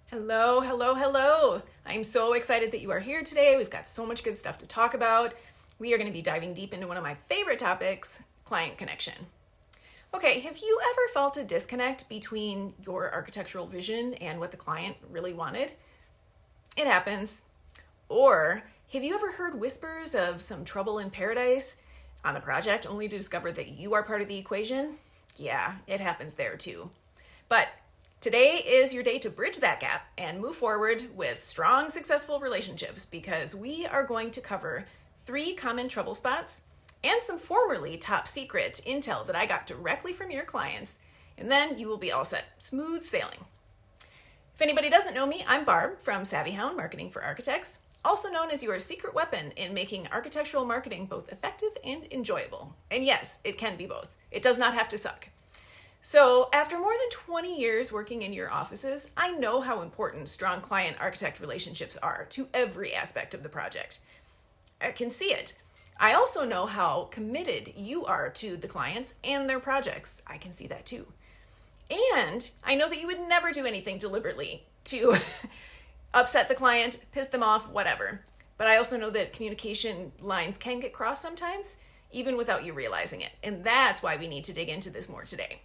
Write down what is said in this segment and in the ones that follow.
Hello, hello, hello. I'm so excited that you are here today. We've got so much good stuff to talk about. We are going to be diving deep into one of my favorite topics, client connection. Okay, have you ever felt a disconnect between your architectural vision and what the client really wanted? It happens. Or have you ever heard whispers of some trouble in paradise on the project only to discover that you are part of the equation? Yeah, it happens there too. But today is your day to bridge that gap and move forward with strong, successful relationships because we are going to cover 3 common trouble spots and some formerly top secret intel that I got directly from your clients, and then you will be all set. Smooth sailing. If anybody doesn't know me, I'm Barb from Savvyhound Marketing for Architects, also known as your secret weapon in making architectural marketing both effective and enjoyable. And yes, it can be both. It does not have to suck. So, after more than 20 years working in your offices, I know how important strong client-architect relationships are to every aspect of the project. I can see it. I also know how committed you are to the clients and their projects. I can see that too. And I know that you would never do anything deliberately to upset the client, piss them off, whatever. But I also know that communication lines can get crossed sometimes, even without you realizing it. And that's why we need to dig into this more today.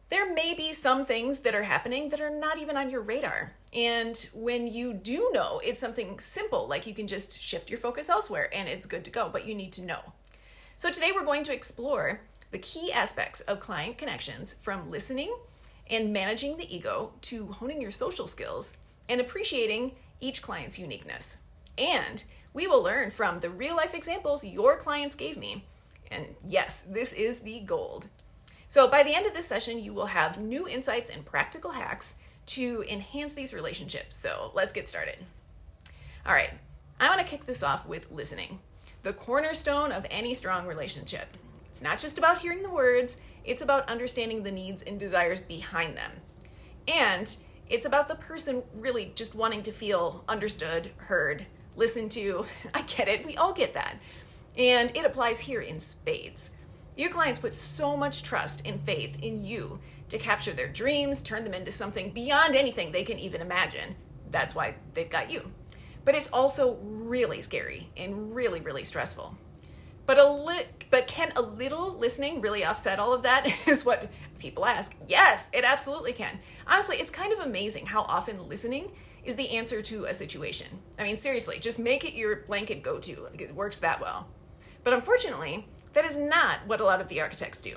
There may be some things that are happening that are not even on your radar. And when you do know, it's something simple, like you can just shift your focus elsewhere and it's good to go, but you need to know. So today we're going to explore the key aspects of client connections, from listening and managing the ego to honing your social skills and appreciating each client's uniqueness. And we will learn from the real life examples your clients gave me. And yes, this is the gold. So by the end of this session, you will have new insights and practical hacks to enhance these relationships. So let's get started. All right, I want to kick this off with listening, the cornerstone of any strong relationship. It's not just about hearing the words, it's about understanding the needs and desires behind them. And it's about the person really just wanting to feel understood, heard, listened to. I get it, we all get that. And it applies here in spades. Your clients put so much trust and faith in you to capture their dreams, turn them into something beyond anything they can even imagine. That's why they've got you. But it's also really scary and really, really stressful. But can a little listening really offset all of that is what people ask. Yes, it absolutely can. Honestly, it's kind of amazing how often listening is the answer to a situation. I mean, seriously, just make it your blanket go-to. It works that well. But unfortunately, that is not what a lot of the architects do.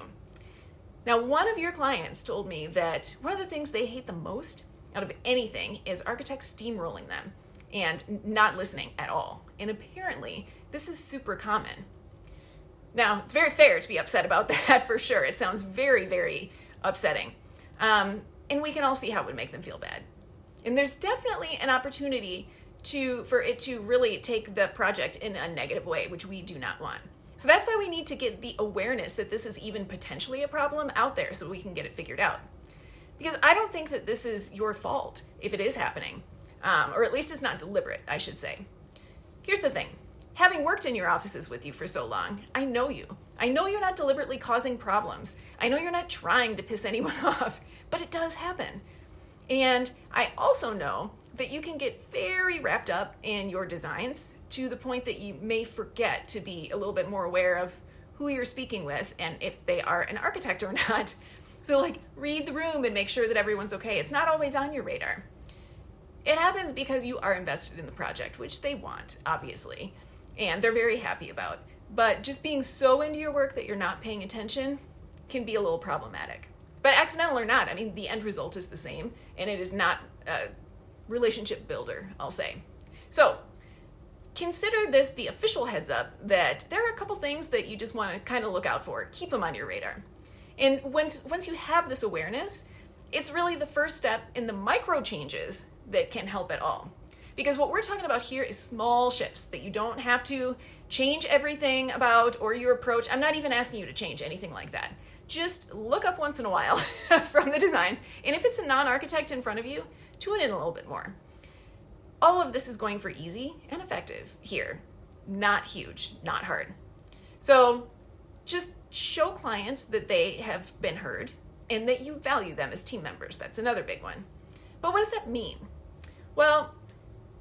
Now, one of your clients told me that one of the things they hate the most out of anything is architects steamrolling them and not listening at all. And apparently, this is super common. Now, it's very fair to be upset about that for sure. It sounds very, very upsetting. And we can all see how it would make them feel bad. And there's definitely an opportunity for it to really take the project in a negative way, which we do not want. So that's why we need to get the awareness that this is even potentially a problem out there so we can get it figured out. Because I don't think that this is your fault if it is happening, or at least it's not deliberate, I should say. Here's the thing. Having worked in your offices with you for so long, I know you. I know you're not deliberately causing problems. I know you're not trying to piss anyone off, but it does happen. And I also know that you can get very wrapped up in your designs to the point that you may forget to be a little bit more aware of who you're speaking with and if they are an architect or not. So read the room and make sure that everyone's okay. It's not always on your radar. It happens because you are invested in the project, which they want, obviously, and they're very happy about. But just being so into your work that you're not paying attention can be a little problematic. But accidental or not, I mean, the end result is the same, and it is not a relationship builder, I'll say. So, consider this the official heads up that there are a couple things that you just want to kind of look out for. Keep them on your radar. And once you have this awareness, it's really the first step in the micro changes that can help at all. Because what we're talking about here is small shifts that you don't have to change everything about or your approach. I'm not even asking you to change anything like that. Just look up once in a while from the designs, and if it's a non-architect in front of you, tune in a little bit more. All of this is going for easy and effective here. Not huge, not hard. So just show clients that they have been heard and that you value them as team members. That's another big one. But what does that mean? Well,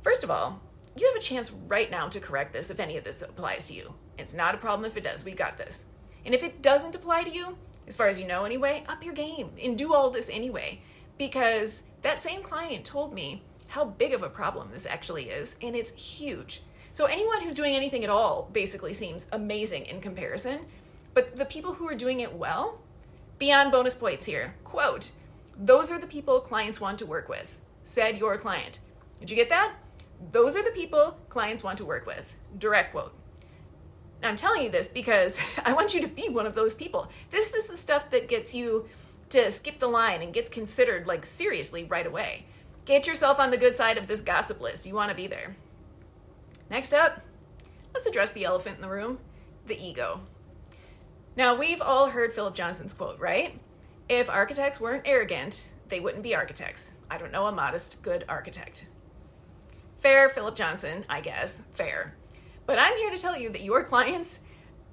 first of all, you have a chance right now to correct this if any of this applies to you. It's not a problem if it does. We got this. And if it doesn't apply to you, as far as you know anyway, up your game and do all this anyway. Because that same client told me how big of a problem this actually is, and it's huge. So anyone who's doing anything at all basically seems amazing in comparison. But the people who are doing it well, beyond bonus points here, quote, "Those are the people clients want to work with," said your client. Did you get that? Those are the people clients want to work with. Direct quote. Now, I'm telling you this because I want you to be one of those people. This is the stuff that gets you to skip the line and gets considered like seriously right away. Get yourself on the good side of this gossip list. You want to be there. Next up, let's address the elephant in the room, the ego. Now, we've all heard Philip Johnson's quote, right? If architects weren't arrogant, they wouldn't be architects. I don't know a modest, good architect. Fair, Philip Johnson, I guess. Fair. But I'm here to tell you that your clients,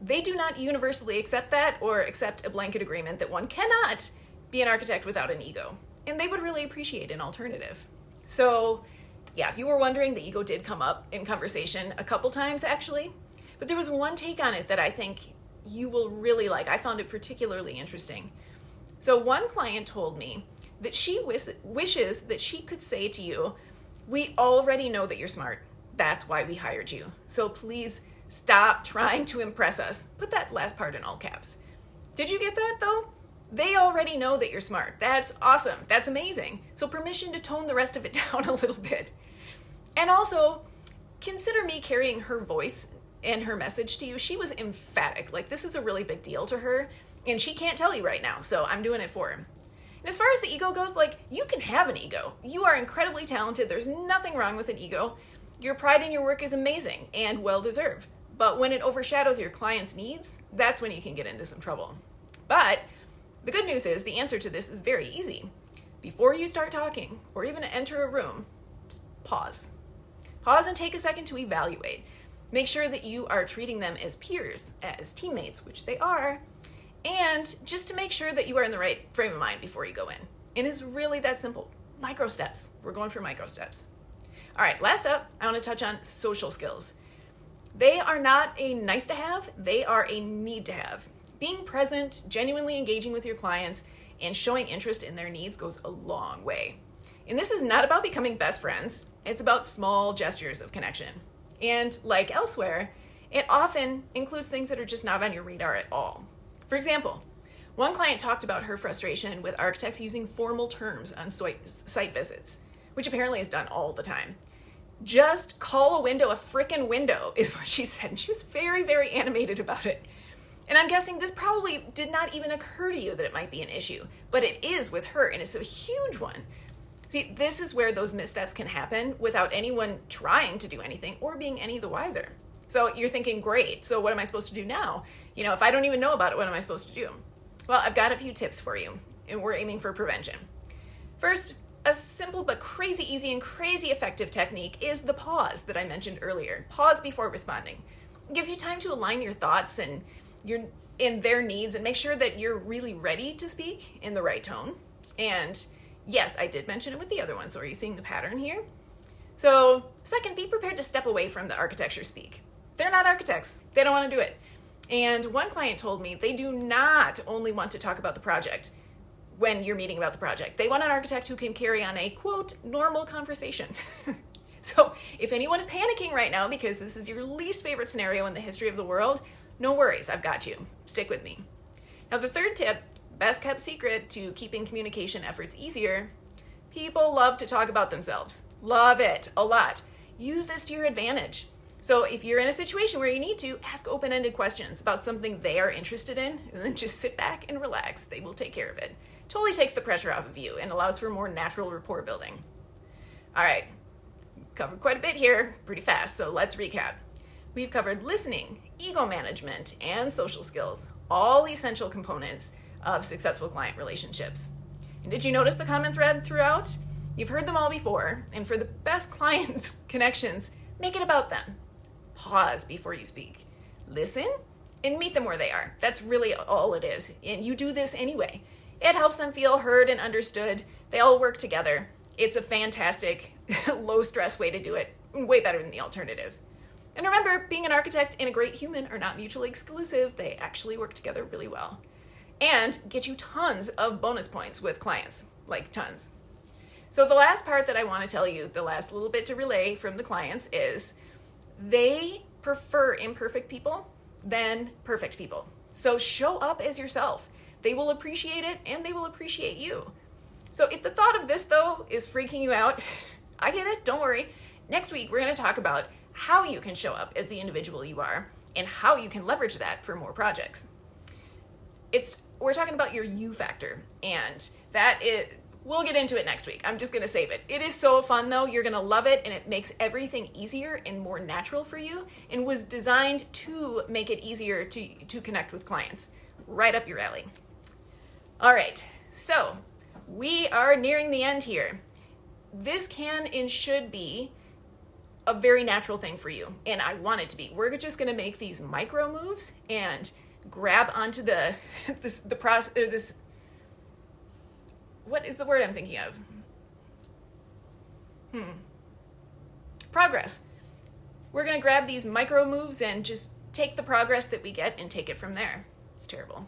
they do not universally accept that or accept a blanket agreement that one cannot be an architect without an ego. And they would really appreciate an alternative. So, yeah, if you were wondering, the ego did come up in conversation a couple times, actually. But there was one take on it that I think you will really like. I found it particularly interesting. So one client told me that she wishes that she could say to you, "We already know that you're smart. That's why we hired you. So please stop trying to impress us." Put that last part in all caps. Did you get that though? They already know that you're smart. That's awesome. That's amazing. So permission to tone the rest of it down a little bit. And also, consider me carrying her voice and her message to you. She was emphatic. Like, this is a really big deal to her, and she can't tell you right now, so I'm doing it for her. And as far as the ego goes, like, you can have an ego. You are incredibly talented. There's nothing wrong with an ego. Your pride in your work is amazing and well-deserved. But when it overshadows your client's needs, that's when you can get into some trouble. But the good news is the answer to this is very easy. Before you start talking or even enter a room, just pause. Pause and take a second to evaluate. Make sure that you are treating them as peers, as teammates, which they are, and just to make sure that you are in the right frame of mind before you go in. And it's really that simple. Micro steps. We're going for micro steps. All right, last up, I want to touch on social skills. They are not a nice to have, they are a need to have. Being present, genuinely engaging with your clients, and showing interest in their needs goes a long way. And this is not about becoming best friends, it's about small gestures of connection. And like elsewhere, it often includes things that are just not on your radar at all. For example, one client talked about her frustration with architects using formal terms on site visits, which apparently is done all the time. Just call a window a frickin' window is what she said. And she was very, very animated about it. And I'm guessing this probably did not even occur to you that it might be an issue, but it is with her, and it's a huge one. See, this is where those missteps can happen without anyone trying to do anything or being any the wiser. So you're thinking, great, so what am I supposed to do now? If I don't even know about it, what am I supposed to do? Well, I've got a few tips for you, and we're aiming for prevention. First, a simple but crazy easy and crazy effective technique is the pause that I mentioned earlier. Pause before responding. It gives you time to align your thoughts and their needs and make sure that you're really ready to speak in the right tone. And yes, I did mention it with the other one, so are you seeing the pattern here? So, second, be prepared to step away from the architecture speak. They're not architects. They don't want to do it. And one client told me they do not only want to talk about the project when you're meeting about the project. They want an architect who can carry on a, quote, normal conversation. So if anyone is panicking right now because this is your least favorite scenario in the history of the world, no worries, I've got you. Stick with me. Now the third tip, best kept secret to keeping communication efforts easier, people love to talk about themselves. Love it a lot. Use this to your advantage. So if you're in a situation where you need to, ask open-ended questions about something they are interested in, and then just sit back and relax. They will take care of it. Totally takes the pressure off of you and allows for more natural rapport building. All right, covered quite a bit here, pretty fast, so let's recap. We've covered listening, ego management, and social skills, all essential components of successful client relationships. And did you notice the common thread throughout? You've heard them all before, and for the best clients' connections, make it about them. Pause before you speak. Listen and meet them where they are. That's really all it is. And you do this anyway. It helps them feel heard and understood. They all work together. It's a fantastic, low stress way to do it, way better than the alternative. And remember, being an architect and a great human are not mutually exclusive. They actually work together really well. And get you tons of bonus points with clients, like tons. So the last part that I want to tell you, the last little bit to relay from the clients is they prefer imperfect people than perfect people. So show up as yourself. They will appreciate it and they will appreciate you. So if the thought of this, though, is freaking you out, I get it, don't worry. Next week, we're going to talk about how you can show up as the individual you are and how you can leverage that for more projects. We're talking about your you factor, and we'll get into it next week. I'm just going to save it. It is so fun, though. You're going to love it, and it makes everything easier and more natural for you, and was designed to make it easier to connect with clients. Right up your alley. All right, so we are nearing the end here. This can and should be a very natural thing for you, and I want it to be. We're just going to make these micro moves and grab onto the process. What is the word I'm thinking of? Progress. We're going to grab these micro moves and just take the progress that we get and take it from there. It's terrible.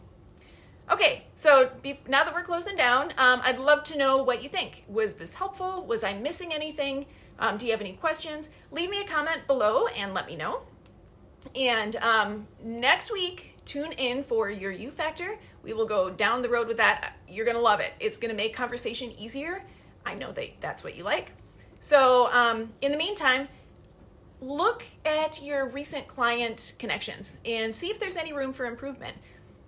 Okay, so now that we're closing down, I'd love to know what you think. Was this helpful? Was I missing anything? Do you have any questions? Leave me a comment below and let me know. And next week, tune in for your you factor. We will go down the road with that. You're going to love it. It's going to make conversation easier. I know that's what you like. So in the meantime, look at your recent client connections and see if there's any room for improvement.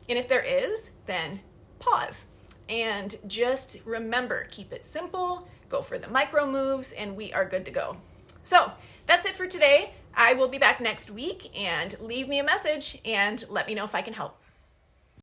And if there is, then pause. And just remember, keep it simple, go for the micro moves, and we are good to go. So that's it for today. I will be back next week, and leave me a message and let me know if I can help.